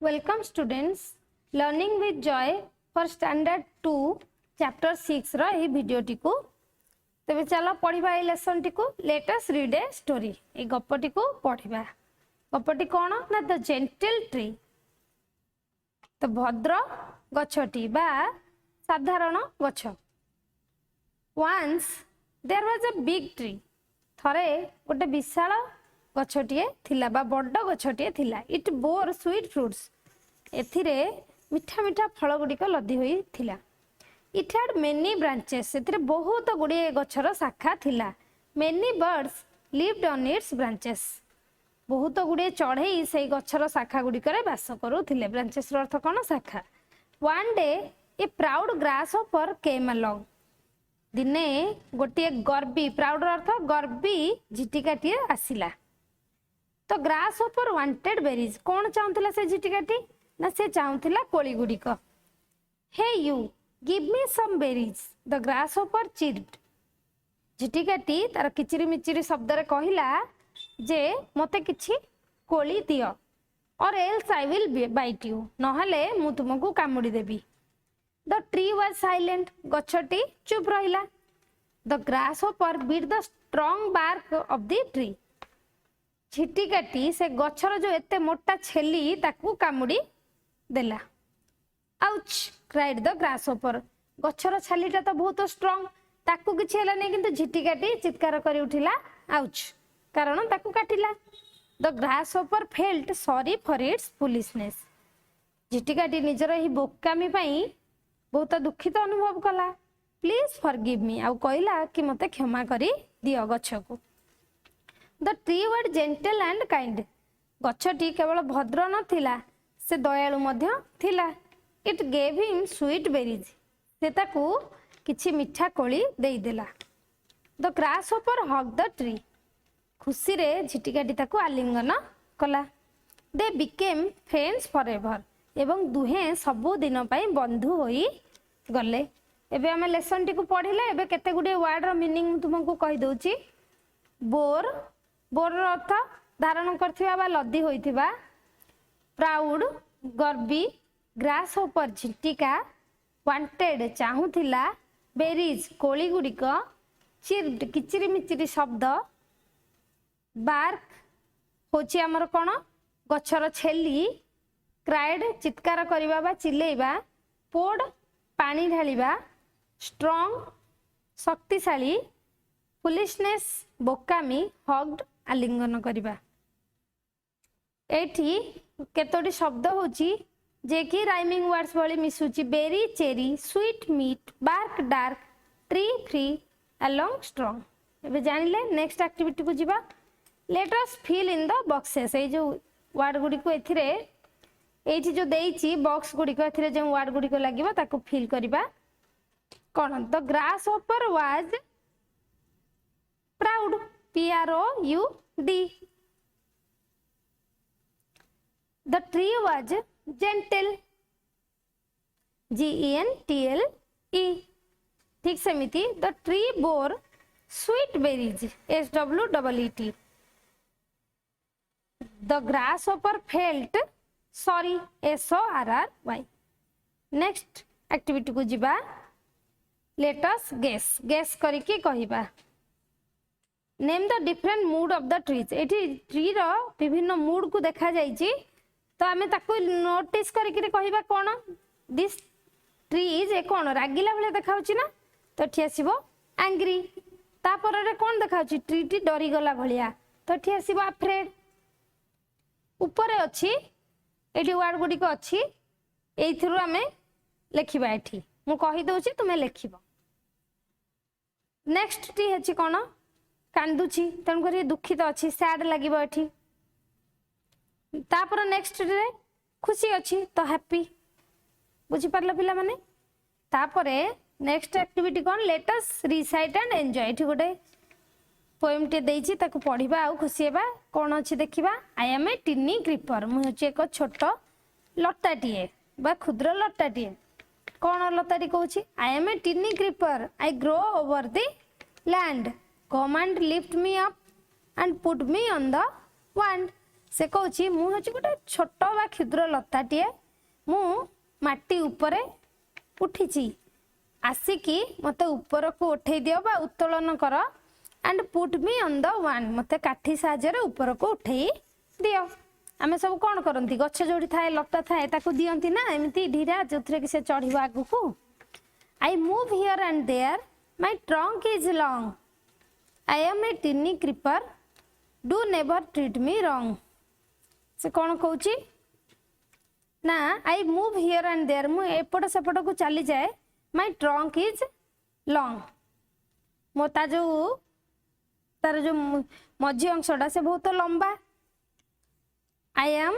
Welcome students, learning with joy for standard 2 chapter 6 रो ए video टिकु तेबे चलो पढ़िबा ए लेसन टिकु let us read a story ए गप्पटी को पढ़िबा गप्पटी कोन ना द जेंटल ट्री तो भद्र गछटी बा साधारण गछ once there was a big tree थरे गोटे विशाल गछटिए थिला बा बड्ड गछटिए थिला इट बोर स्वीट फ्रूट्स एथिरे मिठा मिठा फल गुड़िक लदी होई थिला इट हैड मेनी ब्रांचेस एथिरे बहुत गुड़िए गछर शाखा थिला many birds lived on it's branches बहुत गुड़िए चढ़ई से गछर शाखा गुड़िकर बास करूथिले ब्रांचेस रो अर्थ कोन शाखा one day a proud grasshopper came along दिने गोटे गर्वी प्राउड अर्थ गर्वी झिटिकाटिए आसिला तो ग्रासहोपर वांटेड बेरीज कौन चाहूला से झिटिकाटी ना से चाहूला कोली गुड़िक hey you give me some berries the grasshopper chirped झिटिकाटी तार किचिरी मिचिरी शब्द रे कहिला जे मते किछि कोली दियो or else I will bite you नहले मु तुमको कामुडी देबी द ट्री वाज साइलेंट गछटी चुप रहिला the grasshopper bit the strong bark of the tree झिटिकाटी से गछर जो एते मोटा छेली ताकू कामुडी देला आउच क्राइड द ग्रासहोपर गछर छालीटा तो बहुत स्ट्रांग ताकू किछि हला नै किंतु झिटिकाटी चित्कार करि उठिला आउच कारण ताकू काटिला the grasshopper felt sorry for its foolishness झिटिकाटी निजर ही बोकामी पई बहुत दुखित अनुभव कला प्लीज फॉरगिव मी आ कहला कि मते क्षमा करी दियो गछको the tree was gentle and kind गछटी केवल भद्र नथिला से दयालु मध्य थिला it gave him sweet berries से ताकू किछि मिठा कोली देई देला the grasshopper hug the tree खुशी रे झिटिकाटी ताकू आलिंगन कला दे बिकेम फ्रेंड्स फॉरएवर एवं दुहे सबु दिन पई बंधु होई गले एबे हम लेसन टी को पढिले एबे केते गुडे वर्ड रो मीनिंग तुमको कहि दोची बोर बोर अर्थ धारण करथिबा बा लदी होइथिबा proud गर्वी grasshopper झिटिका wanted चाहूथिला berries Koli गुड़िक चिर्ड किचिरी मिचिरी शब्द बार्क होची हमर कोन गछर छेली क्राइड चित्कार करिबा बा चिलेइबा पोड पानी ढालिबा स्ट्रांग शक्तिशाली फुलिशनेस बोकामी हग्ड आलिंगन करिबा एठी केतोटी शब्द होची जे कि राइमिंग वर्ड्स वाली मिसुची berry cherry sweet meet bark dark tree free along strong एबे जानिले नेक्स्ट एक्टिविटी को जिबा let us fill in the boxes ए जो वर्ड गुडी को एथिरे एठी जो देइची बॉक्स गुडी को एथिरे जे वर्ड गुडी को लागिबा ताको फिल करिबा कोन the grasshopper was proud P-R-O-U-D the tree was gentle G-E-N-T-L-E ठीक सेमिति the tree bore sweet berries S-W-E-E-T the grasshopper felt sorry S-O-R-R-Y next activity को जिबा let us guess करके कहिबा name the different mood of the trees एठी tree रो विभिन्न mood को देखा जाइची तो आमे ताको नोटिस करके कहिबा कोन दिस ट्रीज ए कोन रागिला भले देखाउची ना तो एठी आसीबो एंग्री तापर रे कोन देखाउची ट्री टी डरी गला भलिया तो एठी आसीबो अफ्रेड ऊपर अछि एठी वर्ड गुडी को अछि एइथरु आमे लेखिबा एठी मु कहि दोची तुमे लेखिबो नेक्स्ट टी हेची कोन कांदुची तन करी दुखित अछि सैड लागिबो एठी तापर नेक्स्ट रे खुशी अछि तो हैप्पी बुझी परला पिला माने तापर next activity cone let us recite and enjoy एठी गोटे पोएम टे देइची ताको पढिबा आ खुशी हेबा कोन अछि देखिबा आई एम ए टिनी क्रीपर मु होची एक छोट लताटिए बा क्षुद्र लताटिए कोन लताटी कहूची I am a tiny creeper I grow over the land come and lift me up and put me on the wand से कहूँ मु हूँ गोटे छोट बा क्षुद्र लताटे मु माटी उपरे उठी आसिकी मत ऊपर को उठे दियो बा उत्तोलन कर and put me on the one मत काठी साहाय्य ऊपर को उठे दियो आमे सब कौन करती गछ जोड़ी थाए लता थाए ताकू दियंती ना एमती ढीरा जो कि से चढ़ आगू को I move here and there my trunk is long I am a tiny creeper do never treat me wrong से कौन कहूँ ना I move here and there मु एपट सेपट को चली जाए माय ट्रंक इज लॉन्ग मो तार जो मझी अंशटा से बहुत लंबा आई एम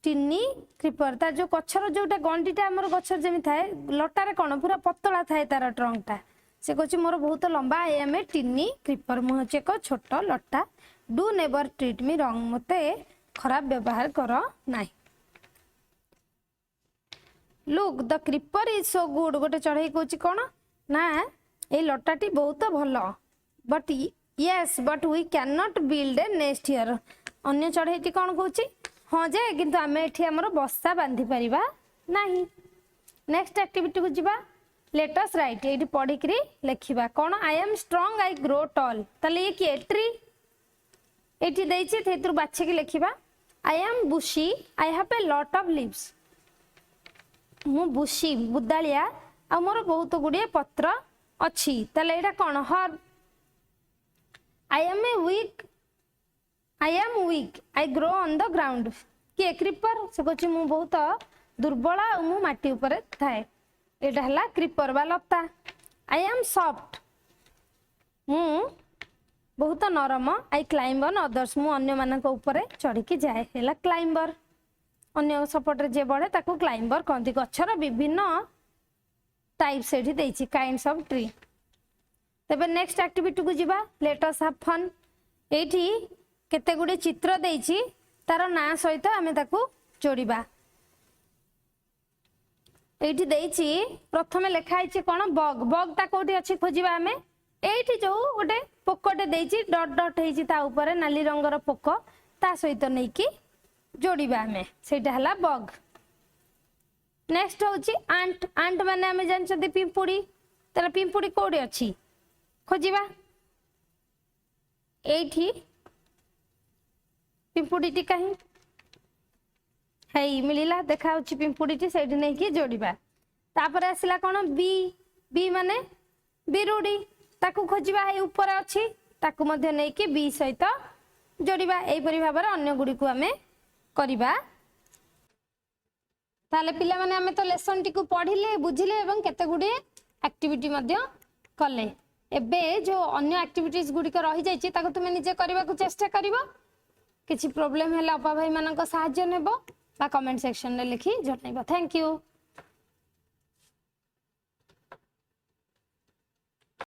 टिनी क्रीपर तार जो गछर जोटा गंडीटा आमर गछर जमी थाए लटारे कौन पूरा पतला थाए तार ट्रंकटा से कहूँ मोर बहुत लंबा आई एम ए टिनी क्रीपर मु हूँ एक छोट लटा do never treat me wrong मते खराब व्यवहार कर ना look the creeper is so good गोटे चढ़ई कहूँ कौन ना ये लटाटी बहुत भल but yes but we can not build a nest here अन्य चढ़ईटी कौन कहूँ हाँ जे किंतु आम एठी हमर बस्ता बांधि परिबा नाही नेक्स्ट एक्टिविटी को जीवा लेट अस राइट एठी पढ़ी करी लिखिबा कौन I am strong I grow tall तले ये कि ट्री एठी देछि थेतुर बाछि के लिखिबा I am bushy I have a lot of leaves मु बुशी बुदालिया आ मोर बहुत गुड़िए पत्र अच्छी तले एटा कौन हर I am a weak I am weak I grow on the ground किए क्रीपर से कहूँ मु बहुत दुर्बल और मु माटी ऊपर थाए एटा हला क्रीपर बा लता आई एम सॉफ्ट मु बहुत नरम आई क्लाइंब ऑन अदर्स मु अन्य मानक ऊपर चढ़ी की जाए हला क्लाइंबर अन्य सपोर्ट जे बढ़े ताको क्लाइंबर कहती गछर विभिन्न टाइप से देछि काइंड्स ऑफ ट्री तबे नेक्स्ट एक्टिविटी को जीवा लेट अस हैव फन एठी केते गुडे चित्र देछि तार ना सहित आमे ताकू जोड़िबा एठी देछि प्रथमे लेखा आइछि कोन बग बगटा कोठी अछि खोजिबा आमे एठी जो गोटे पोकटे देछि डॉट डॉट हेछि ता ऊपर नाली रंगर पोक ता सहित नै कि जोड़िबा आमे सेटा हला बग नेक्स्ट होछि आंट आंट माने आमे जानछथि पिंपुडी तार पिंपुडी कोठी अछि खोजिबा एठी पिंपुडी कहीं है मिलला देखा पिंपुडी से नहीं कि जोड़िबा तापर आसला कौन बी बी माने बिरुडी ताकू खोजिबा है ऊपर अच्छी ताकू मध्य नहीं कि बी सहित जोड़िबा एपरी भाव अन्य गुड़ी को आमे करिबा ताले पिला माने आमे तो लेसन टी को पढ़िले बुझिले एवं केते गुडी एक्टिविटी मध्य कले एबे जो अन्य एक्टिविटीज गुडी को रही जाइछि ताको तुमे निजे करबा को चेष्टा करिवो किसी प्रॉब्लम है अपा भाई मान साहाय्य नेब कमेंट सेक्शन में लिखी जणाइब थैंक यू।